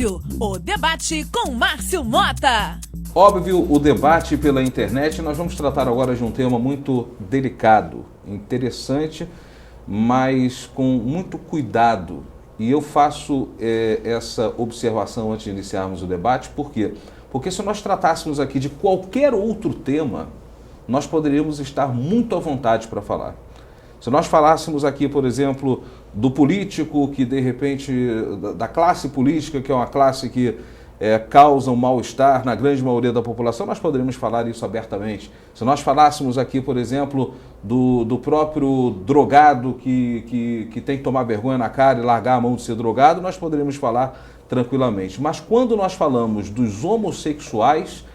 Óbvio, o debate com Márcio Mota. Óbvio, o debate pela internet. Nós vamos tratar agora de um tema muito delicado, interessante, mas com muito cuidado. E eu faço essa observação antes de iniciarmos o debate, por quê? Porque se nós tratássemos aqui de qualquer outro tema, nós poderíamos estar muito à vontade para falar. Se nós falássemos aqui, por exemplo, do político que, de repente, da classe política, que é uma classe que causa um mal-estar na grande maioria da população, nós poderíamos falar isso abertamente. Se nós falássemos aqui, por exemplo, do próprio drogado que tem que tomar vergonha na cara e largar a mão de ser drogado, nós poderíamos falar tranquilamente. Mas quando nós falamos dos homossexuais,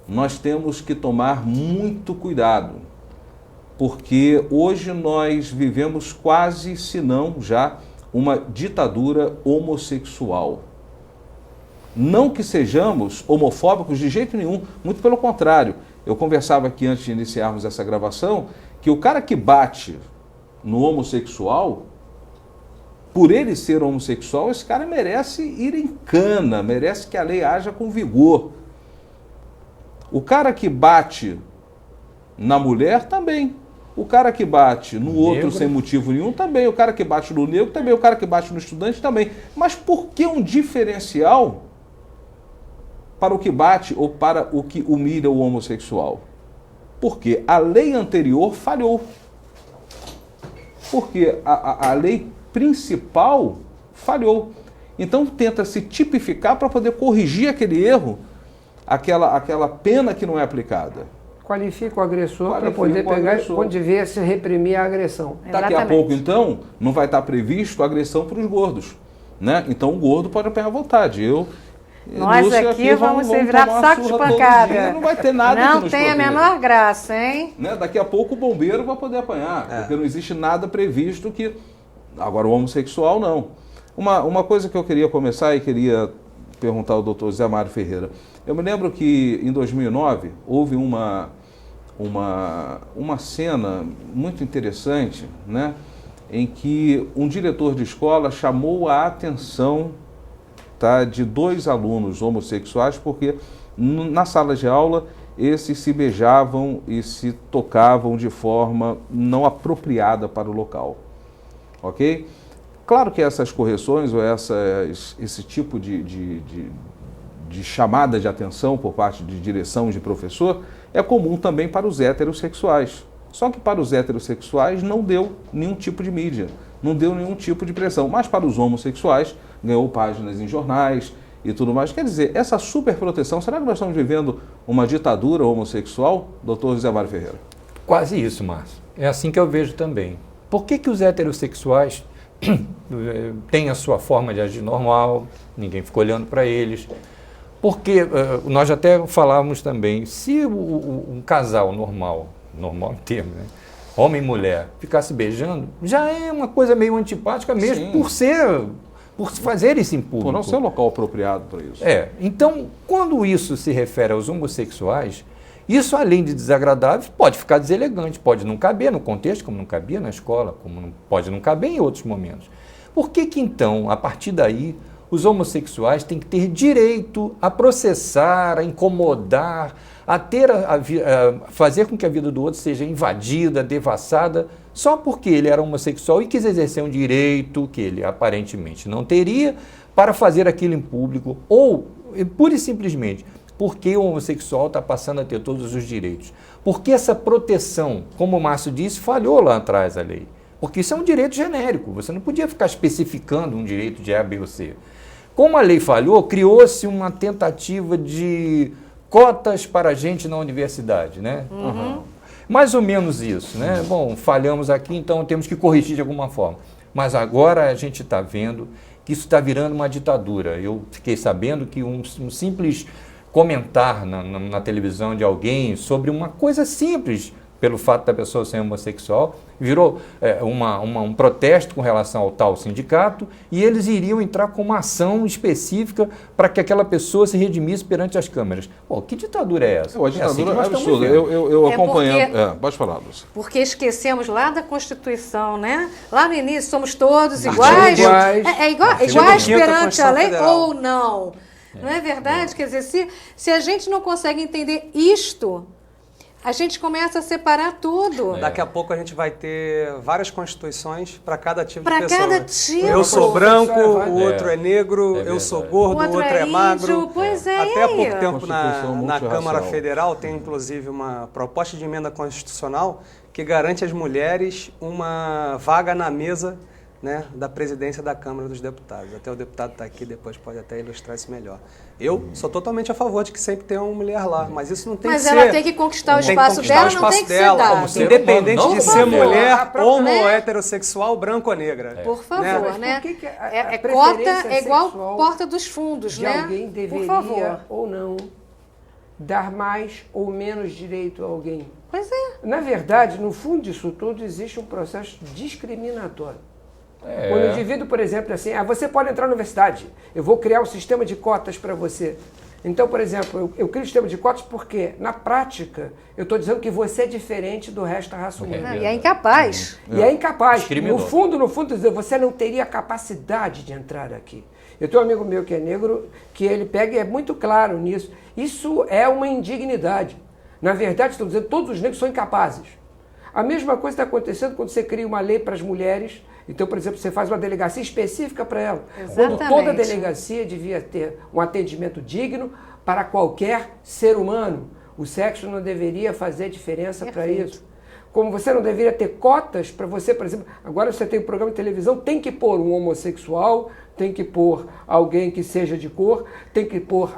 nós temos que tomar muito cuidado. Porque hoje nós vivemos quase, se não já, uma ditadura homossexual. Não que sejamos homofóbicos de jeito nenhum, muito pelo contrário. Eu conversava aqui antes de iniciarmos essa gravação, que o cara que bate no homossexual, por ele ser homossexual, esse cara merece ir em cana, merece que a lei haja com vigor. O cara que bate na mulher também. O cara que bate no outro sem motivo nenhum também. O cara que bate no negro também. O cara que bate no estudante também. Mas por que um diferencial para o que bate ou para o que humilha o homossexual? Porque a lei anterior falhou. Porque a lei principal falhou. Então tenta se tipificar para poder corrigir aquele erro, aquela pena que não é aplicada. Qualifica o agressor para poder pegar quando devia se reprimir a agressão. Daqui a pouco, então, não vai estar previsto a agressão para os gordos, né? Então o gordo pode apanhar à vontade. Nós Lúcia, aqui vamos se virar pro saco de pancada. Não vai ter nada não que nos tem proteja. a menor graça, hein? Né? Daqui a pouco o bombeiro vai poder apanhar, porque não existe nada previsto que... Agora o homossexual não. Uma coisa que eu queria começar e queria perguntar ao doutor Zé Mário Ferreira. Eu me lembro que em 2009 houve uma cena muito interessante, né, em que um diretor de escola chamou a atenção, tá, de dois alunos homossexuais, porque na sala de aula esses se beijavam e se tocavam de forma não apropriada para o local. Ok? Claro que essas correções ou esse tipo de chamada de atenção por parte de direção de professor é comum também para os heterossexuais. Só que para os heterossexuais não deu nenhum tipo de mídia, não deu nenhum tipo de pressão. Mas para os homossexuais ganhou páginas em jornais e tudo mais. Quer dizer, essa superproteção, será que nós estamos vivendo uma ditadura homossexual, doutor José Mário Ferreira? Quase isso, Márcio. É assim que eu vejo também. Por que os heterossexuais têm a sua forma de agir normal, ninguém fica olhando para eles? Porque nós até falávamos também, se um casal normal em termos, né, homem e mulher, ficasse beijando, já é uma coisa meio antipática mesmo. Sim. por fazer isso em público. Por não ser o local apropriado para isso. Então, quando isso se refere aos homossexuais, isso, além de desagradável, pode ficar deselegante, pode não caber no contexto, como não cabia na escola, como pode não caber em outros momentos. Por que então, a partir daí, os homossexuais têm que ter direito a processar, a incomodar, a fazer com que a vida do outro seja invadida, devassada, só porque ele era homossexual e quis exercer um direito que ele aparentemente não teria para fazer aquilo em público, ou, pura e simplesmente, porque o homossexual está passando a ter todos os direitos. Porque essa proteção, como o Márcio disse, falhou lá atrás a lei. Porque isso é um direito genérico, você não podia ficar especificando um direito de A, B ou C. Como a lei falhou, criou-se uma tentativa de cotas para a gente na universidade, né? Uhum. Mais ou menos isso, né? Bom, falhamos aqui, então temos que corrigir de alguma forma. Mas agora a gente está vendo que isso está virando uma ditadura. Eu fiquei sabendo que um simples comentar na televisão de alguém sobre uma coisa simples, pelo fato da pessoa ser homossexual, virou um protesto com relação ao tal sindicato, e eles iriam entrar com uma ação específica para que aquela pessoa se redimisse perante as câmeras. Pô, que ditadura é essa? A ditadura é absurda. Eu acompanhando... porque... pode falar, Lúcia. Porque esquecemos lá da Constituição, né? Lá no início somos todos iguais. Iguais perante a lei ou não. Não é verdade? Quer dizer, se a gente não consegue entender isto, a gente começa a separar tudo. Daqui a pouco a gente vai ter várias constituições para cada tipo de pessoa. Para cada tipo. Eu sou branco, o outro é negro, eu sou gordo, o outro é magro. Índio. Pois é. Até há pouco tempo na multirracial. Câmara Federal tem inclusive uma proposta de emenda constitucional que garante às mulheres uma vaga na mesa, né, da presidência da Câmara dos Deputados. Até o deputado está aqui, depois pode até ilustrar isso melhor. Eu sou totalmente a favor de que sempre tenha uma mulher lá, mas isso não tem que ser... Mas ela tem que conquistar o espaço dela, não tem que ser dado. Independente de ser mulher, homo ou né? heterossexual, branco ou negra. Por favor, né? Por que É cota é igual porta dos fundos, de né? alguém Por favor. deveria ou não dar mais ou menos direito a alguém? Pois é. Na verdade, no fundo disso tudo, existe um processo discriminatório. Quando o indivíduo, por exemplo, assim, você pode entrar na universidade, eu vou criar um sistema de cotas para você. Então, por exemplo, eu crio um sistema de cotas porque, na prática, eu estou dizendo que você é diferente do resto da raça humana. E é incapaz. E é incapaz. Discriminou. No fundo, você não teria capacidade de entrar aqui. Eu tenho um amigo meu que é negro, que ele pega e é muito claro nisso. Isso é uma indignidade. Na verdade, estou dizendo que todos os negros são incapazes. A mesma coisa está acontecendo quando você cria uma lei para as mulheres. Então, por exemplo, você faz uma delegacia específica para ela. Exatamente. Quando toda delegacia devia ter um atendimento digno para qualquer ser humano. O sexo não deveria fazer diferença para isso. Como você não deveria ter cotas para você, por exemplo, agora você tem um programa de televisão, tem que pôr um homossexual, tem que pôr alguém que seja de cor, tem que pôr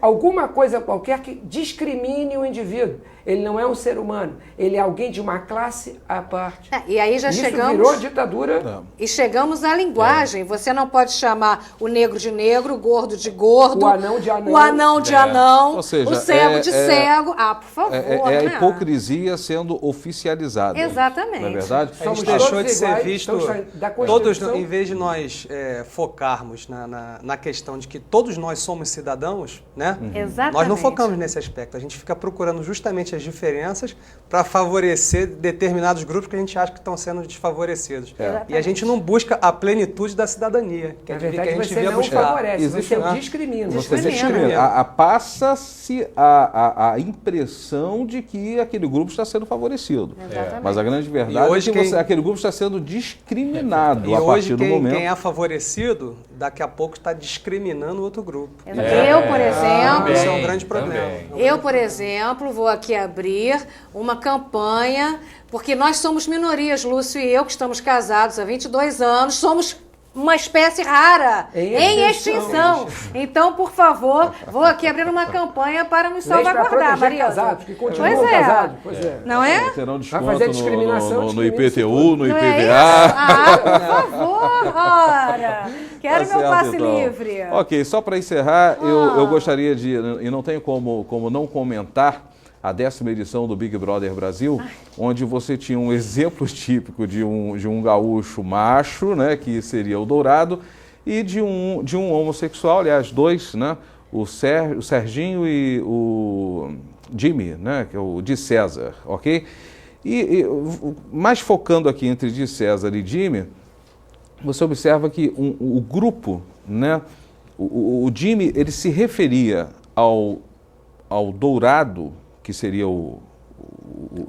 alguma coisa qualquer que discrimine o indivíduo. Ele não é um ser humano, ele é alguém de uma classe à parte. E aí já Isso chegamos... virou ditadura. E chegamos à linguagem. Você não pode chamar o negro de negro, o gordo de gordo, O anão de anão. o anão de anão, Ou seja, o cego de cego. Por favor. É a né? hipocrisia sendo oficializada. Exatamente. Não é verdade? A gente Somos deixou todos de ser iguais, visto, da todos, Constituição. em vez de nós focarmos na questão de que todos nós somos cidadãos, né? Exatamente. Nós não focamos nesse aspecto. A gente fica procurando justamente as diferenças para favorecer determinados grupos que a gente acha que estão sendo desfavorecidos. E a gente não busca a plenitude da cidadania, que Na que a verdade, gente você devia não buscar. favorece, Existe você uma- discrimina. Você Discrimina. discrimina. Passa-se a impressão de que aquele grupo está sendo favorecido. Exatamente. Mas a grande E verdade hoje é que quem- aquele grupo está sendo discriminado E a hoje partir do momento. quem é favorecido, daqui a pouco está discriminando outro grupo. Eu, por exemplo, Isso é um grande problema. Eu, por exemplo, vou aqui abrir uma campanha, porque nós somos minorias, Lúcio e eu, que estamos casados há 22 anos, somos uma espécie rara, em extinção. Então, por favor, vou aqui abrir uma campanha para nos Leis para salvaguardar, proteger Maria. casados, que continuam Pois é. casados. Pois é. Não é? Terão desconto fazer discriminação, no discrimina IPTU, no Não é isso? IPVA. Por favor, ora. Quero Tá meu certo, passe então. livre. Ok, só para encerrar, eu gostaria de, e não tenho como não comentar, a 10ª edição do Big Brother Brasil, onde você tinha um exemplo típico de um gaúcho macho, né, que seria o Dourado, e de um homossexual, aliás, dois, né, o Serginho e o Jimmy, né, que é o Di César, ok? E mais focando aqui entre Di César e Jimmy, você observa que o grupo, né, o Jimmy, ele se referia ao Dourado, que seria o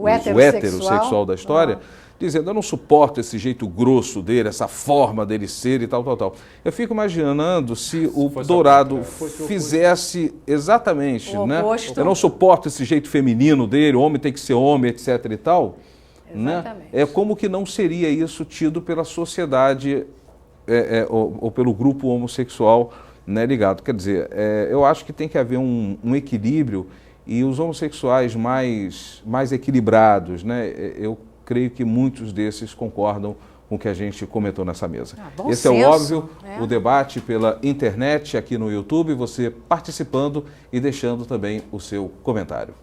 heterossexual da história, dizendo, eu não suporto esse jeito grosso dele, essa forma dele ser e tal. Eu fico imaginando se o Dourado fizesse exatamente, O né? oposto. Eu não suporto esse jeito feminino dele, o homem tem que ser homem, etc e tal. Né? Exatamente. É como que não seria isso tido pela sociedade ou pelo grupo homossexual, né, ligado. Quer dizer, eu acho que tem que haver um equilíbrio e os homossexuais mais equilibrados, né, eu creio que muitos desses concordam com o que a gente comentou nessa mesa. Bom Esse é o senso, óbvio, né? o debate pela internet aqui no YouTube, você participando e deixando também o seu comentário.